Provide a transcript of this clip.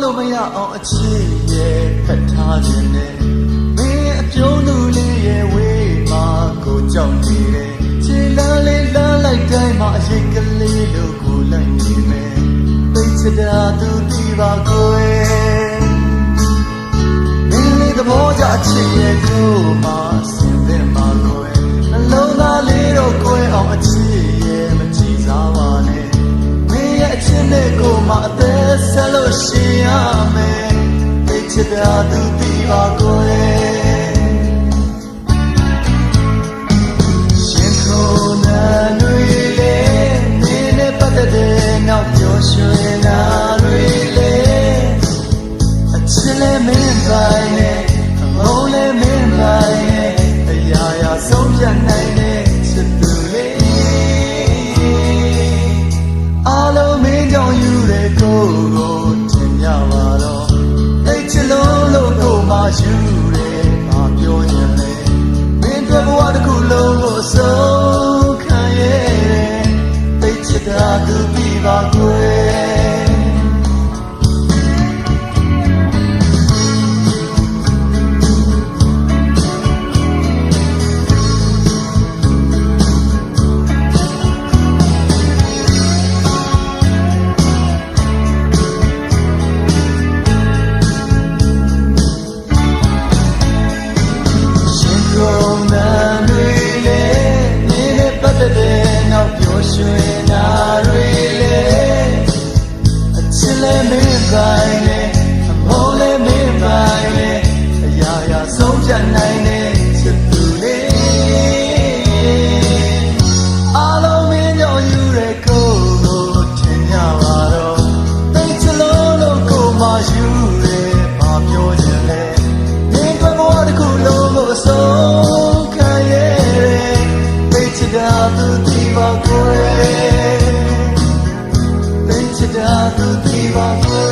လို့မရအောင်အချစ်ရဲ့ဖက်ထားခြင်းနဲ့မင်းအပြုံးသူလေးရဲ့ဝေးမှာကိုကြောက်နေတယ်ခြေလမ်းလေးလမ်းလိုက်တိုင်းမှာအရေးကလေးလို့ကိုလိုက်နေမယ်သိချစ်တာသူသိပါကိုယ်မင်းလေးသဘောကျအချစ်ရဲ့ကိုမှဆင်သင့်ပါကိုယ်နှလုံးသားလေးတော့ကိုယ်အောင်အချစ်ရဲ့မကြည့်စားပါနဲ့အချစ်နဲ့ကိုမှအသက်ဆက်လို့ရှင်ရမယ်သိချစ်တာသူသိပါကိုယ်ရှင်ခုနာတွေလေနေနဲ့ပတ်သက်တဲ့နောက်ပြောရွှင်တာတွေလေအချစ်လည်းမင်းပိုင်နဲ့အမုန်းလည်းမင်းပိုင်နဲ့အရာရာဆုံးဖြတ်နိုင်တဲ့ချစ်သူလေးအားလုံးမင်းကြောင့်ယူတဲ့ကိုယ်ကိုထင်ကြပါတော့သိချစ်လို့ကိုမှယူတယ်ဘာပြောရင်လဲမင်းတို့ဘဝတစ်ခုလုံးကိုဆုံးခံရဲ့သိချစ်တာသူပြီးပါကွယ်နောက်ပြောရွှင်တာတွေလေအချစ်လည်းမင်းပိုင်နဲ့အမုန်းလည်းမင်းပိုင်နဲ့အရာရာဆုံးဖြတ်နိုင်တဲ့ချစ်သူလေးအားလုံးမင်းကြောင့်ယူတဲ့ကိုယ်ကိုထင်ကြပါတော့သိချစ်လို့ကိုမှယူတယ်ဘာပြောချင်လဲမင်းဘဝတစ်ခုလုံးကိုဆုံးခံရဲ့သိချစ်တာသူသိပါကွယ်သိချစ်တာသူသိပါကွယ်